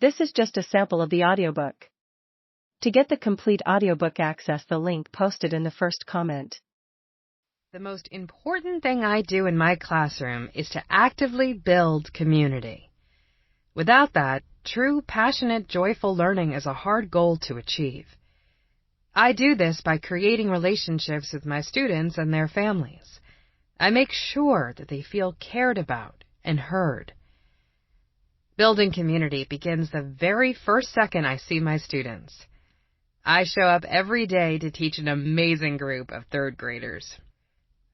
This is just a sample of the audiobook. To get the complete audiobook, access the link posted in the first comment. The most important thing I do in my classroom is to actively build community. Without that, true, passionate, joyful learning is a hard goal to achieve. I do this by creating relationships with my students and their families. I make sure that they feel cared about and heard. Building community begins the very first second I see my students. I show up every day to teach an amazing group of third graders.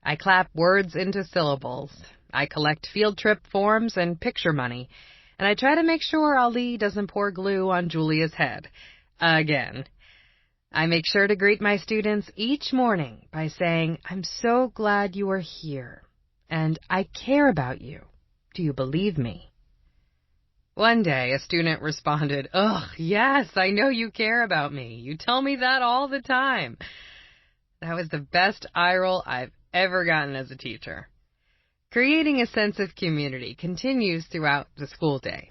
I clap words into syllables. I collect field trip forms and picture money. And I try to make sure Ali doesn't pour glue on Julia's head. Again. I make sure to greet my students each morning by saying, "I'm so glad you are here. And I care about you. Do you believe me?" One day, a student responded, "Ugh, yes, I know you care about me. You tell me that all the time." That was the best eye roll I've ever gotten as a teacher. Creating a sense of community continues throughout the school day.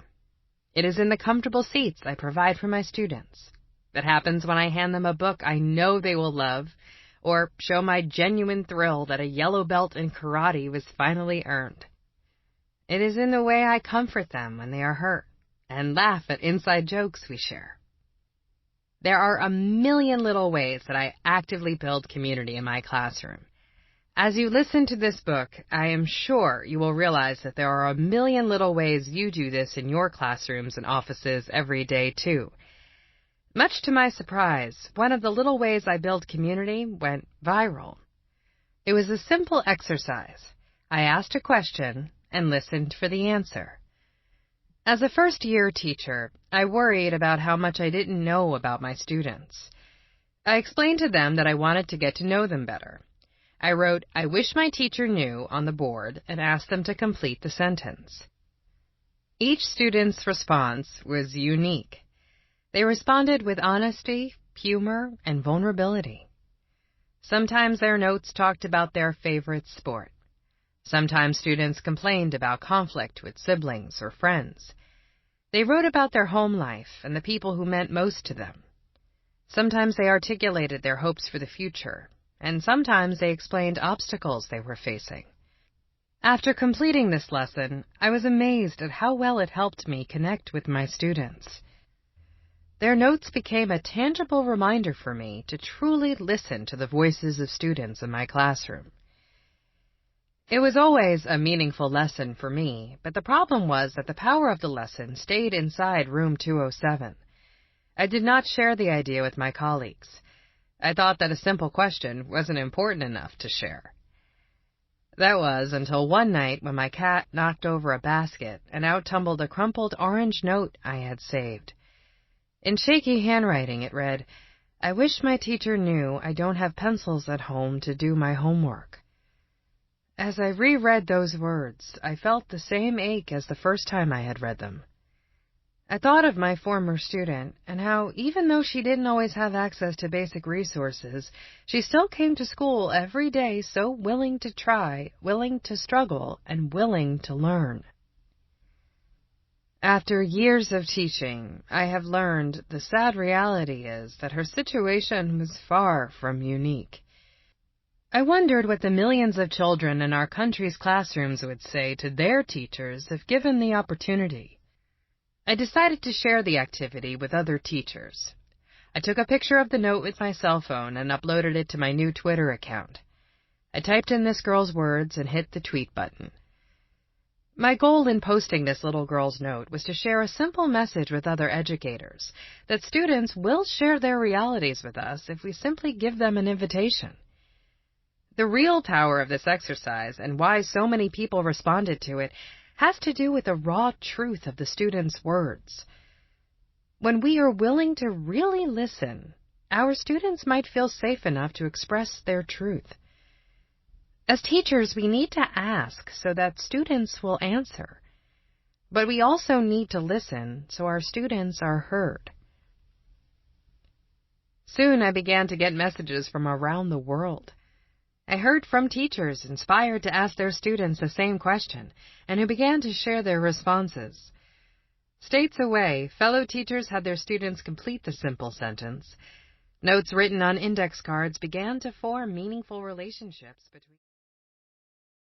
It is in the comfortable seats I provide for my students. It happens when I hand them a book I know they will love, or show my genuine thrill that a yellow belt in karate was finally earned. It is in the way I comfort them when they are hurt, and laugh at inside jokes we share. There are a million little ways that I actively build community in my classroom. As you listen to this book, I am sure you will realize that there are a million little ways you do this in your classrooms and offices every day, too. Much to my surprise, one of the little ways I build community went viral. It was a simple exercise. I asked a question and listened for the answer. As a first-year teacher, I worried about how much I didn't know about my students. I explained to them that I wanted to get to know them better. I wrote, "I wish my teacher knew" on the board and asked them to complete the sentence. Each student's response was unique. They responded with honesty, humor, and vulnerability. Sometimes their notes talked about their favorite sport. Sometimes students complained about conflict with siblings or friends. They wrote about their home life and the people who meant most to them. Sometimes they articulated their hopes for the future, and sometimes they explained obstacles they were facing. After completing this lesson, I was amazed at how well it helped me connect with my students. Their notes became a tangible reminder for me to truly listen to the voices of students in my classroom. It was always a meaningful lesson for me, but the problem was that the power of the lesson stayed inside room 207. I did not share the idea with my colleagues. I thought that a simple question wasn't important enough to share. That was until one night when my cat knocked over a basket and out tumbled a crumpled orange note I had saved. In shaky handwriting it read, "I wish my teacher knew I don't have pencils at home to do my homework." As I reread those words, I felt the same ache as the first time I had read them. I thought of my former student and how, even though she didn't always have access to basic resources, she still came to school every day so willing to try, willing to struggle, and willing to learn. After years of teaching, I have learned the sad reality is that her situation was far from unique. I wondered what the millions of children in our country's classrooms would say to their teachers if given the opportunity. I decided to share the activity with other teachers. I took a picture of the note with my cell phone and uploaded it to my new Twitter account. I typed in this girl's words and hit the tweet button. My goal in posting this little girl's note was to share a simple message with other educators, that students will share their realities with us if we simply give them an invitation. The real power of this exercise, and why so many people responded to it, has to do with the raw truth of the students' words. When we are willing to really listen, our students might feel safe enough to express their truth. As teachers, we need to ask so that students will answer. But we also need to listen so our students are heard. Soon I began to get messages from around the world. I heard from teachers inspired to ask their students the same question and who began to share their responses. States away, fellow teachers had their students complete the simple sentence. Notes written on index cards began to form meaningful relationships between